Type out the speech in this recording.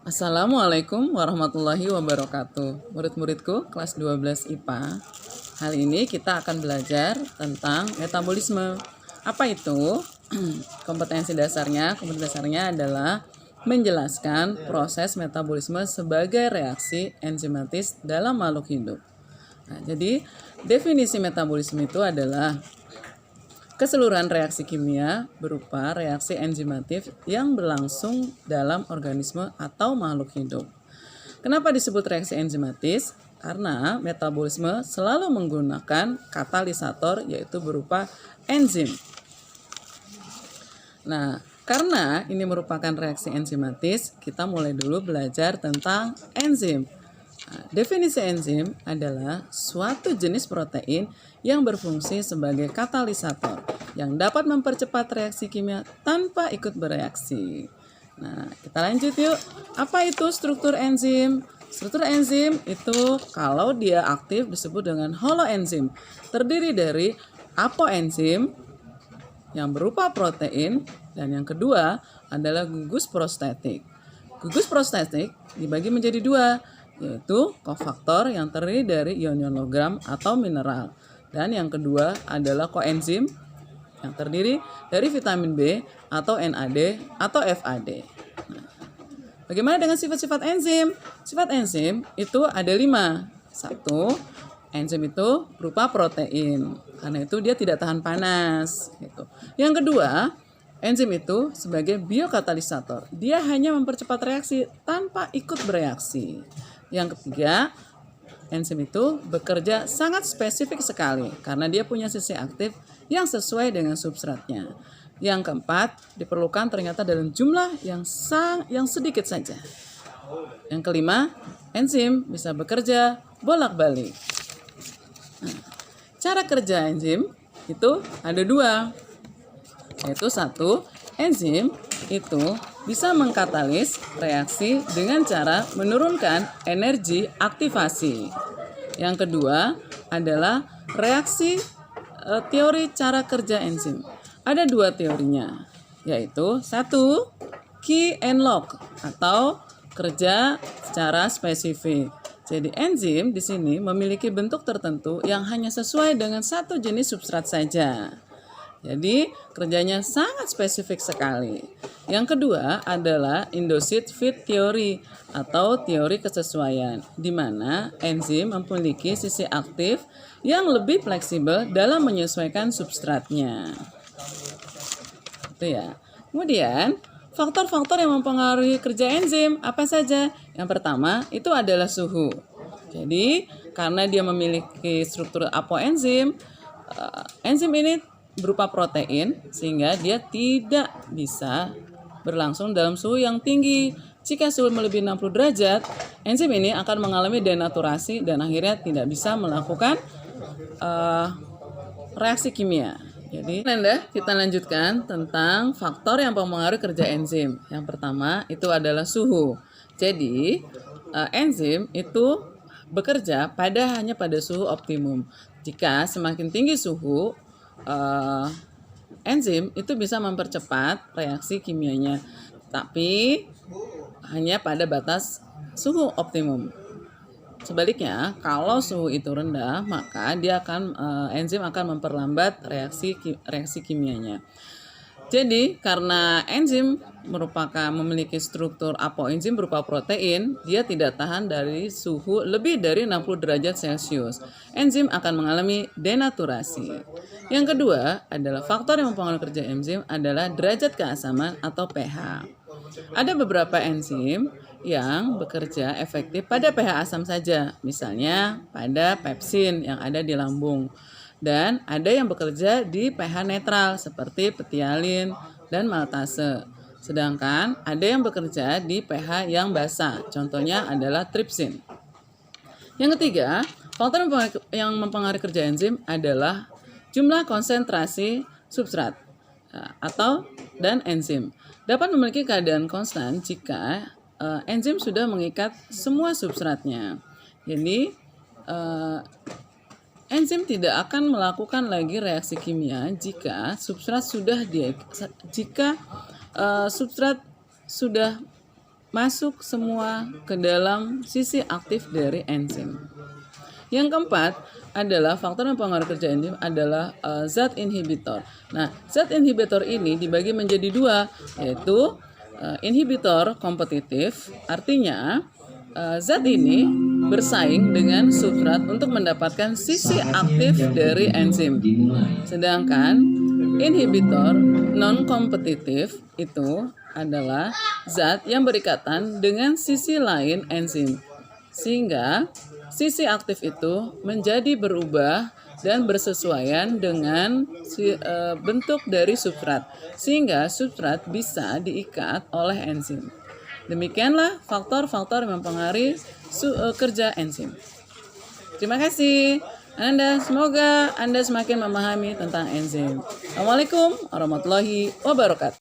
Assalamualaikum warahmatullahi wabarakatuh. Murid-muridku kelas 12 IPA. Kali ini kita akan belajar tentang metabolisme. Apa itu? Kompetensi dasarnya adalah menjelaskan proses metabolisme sebagai reaksi enzimatis dalam makhluk hidup. Nah, jadi definisi metabolisme itu adalah keseluruhan reaksi kimia berupa reaksi enzimatif yang berlangsung dalam organisme atau makhluk hidup. Kenapa disebut reaksi enzimatis? Karena metabolisme selalu menggunakan katalisator yaitu berupa enzim. Nah, karena ini merupakan reaksi enzimatis, kita mulai dulu belajar tentang enzim. Nah, definisi enzim adalah suatu jenis protein yang berfungsi sebagai katalisator yang dapat mempercepat reaksi kimia tanpa ikut bereaksi. Nah, kita lanjut yuk. Apa itu struktur enzim? Struktur enzim itu kalau dia aktif disebut dengan holoenzim. Terdiri dari apoenzim yang berupa protein dan yang kedua adalah gugus prostetik. Gugus prostetik dibagi menjadi dua, yaitu kofaktor yang terdiri dari ion-ion logam atau mineral. Dan yang kedua adalah koenzim yang terdiri dari vitamin B atau NAD atau FAD. Nah, bagaimana dengan sifat-sifat enzim? Sifat enzim itu ada 5. 1. Enzim itu berupa protein. Karena itu dia tidak tahan panas. Gitu. Yang kedua, enzim itu sebagai biokatalisator. Dia hanya mempercepat reaksi tanpa ikut bereaksi. Yang ketiga, enzim itu bekerja sangat spesifik sekali karena dia punya sisi aktif yang sesuai dengan substratnya. Yang keempat, diperlukan ternyata dalam jumlah yang sedikit saja. Yang kelima, enzim bisa bekerja bolak-balik. Nah, cara kerja enzim itu ada 2, yaitu 1, enzim itu bisa mengkatalis reaksi dengan cara menurunkan energi aktivasi. Yang kedua adalah reaksi teori cara kerja enzim. Ada 2 teorinya, yaitu 1, key and lock atau kerja secara spesifik. Jadi enzim di sini memiliki bentuk tertentu yang hanya sesuai dengan satu jenis substrat saja. Jadi kerjanya sangat spesifik sekali. Yang kedua adalah indocid fit theory atau teori kesesuaian, di mana enzim memiliki sisi aktif yang lebih fleksibel dalam menyesuaikan substratnya. Itu ya. Kemudian faktor-faktor yang mempengaruhi kerja enzim apa saja? Yang pertama itu adalah suhu. Jadi karena dia memiliki struktur apoenzim, enzim ini berupa protein sehingga dia tidak bisa berlangsung dalam suhu yang tinggi. Jika suhu melebihi 60 derajat, enzim ini akan mengalami denaturasi dan akhirnya tidak bisa melakukan reaksi kimia. Jadi, kita lanjutkan tentang faktor yang mempengaruhi kerja enzim. Yang pertama itu adalah suhu. Jadi, enzim itu bekerja hanya pada suhu optimum. Jika semakin tinggi suhu, enzim itu bisa mempercepat reaksi kimianya, tapi hanya pada batas suhu optimum. Sebaliknya, kalau suhu itu rendah, maka enzim akan memperlambat reaksi kimianya. Jadi, karena enzim memiliki struktur apoenzim berupa protein, dia tidak tahan dari suhu lebih dari 60 derajat Celcius. Enzim akan mengalami denaturasi. Yang kedua adalah faktor yang mempengaruhi kerja enzim adalah derajat keasaman atau pH. Ada beberapa enzim yang bekerja efektif pada pH asam saja, misalnya pada pepsin yang ada di lambung. Dan ada yang bekerja di pH netral seperti petialin dan maltase. Sedangkan ada yang bekerja di pH yang basah, contohnya adalah tripsin. Yang ketiga, faktor yang mempengaruhi kerja enzim adalah jumlah konsentrasi substrat dan enzim. Dapat memiliki keadaan konstan jika enzim sudah mengikat semua substratnya. Jadi, enzim tidak akan melakukan lagi reaksi kimia jika substrat sudah masuk semua ke dalam sisi aktif dari enzim. Yang keempat adalah faktor yang mempengaruhi kerja enzim adalah zat inhibitor. Nah, zat inhibitor ini dibagi menjadi dua, yaitu inhibitor kompetitif, artinya zat ini bersaing dengan substrat untuk mendapatkan sisi aktif dari enzim. Sedangkan inhibitor non-kompetitif itu adalah zat yang berikatan dengan sisi lain enzim. Sehingga sisi aktif itu menjadi berubah dan bersesuaian dengan bentuk dari substrat. Sehingga substrat bisa diikat oleh enzim. Demikianlah faktor-faktor yang mempengaruhi kerja enzim. Terima kasih. Semoga Anda semakin memahami tentang enzim. Assalamualaikum warahmatullahi wabarakatuh.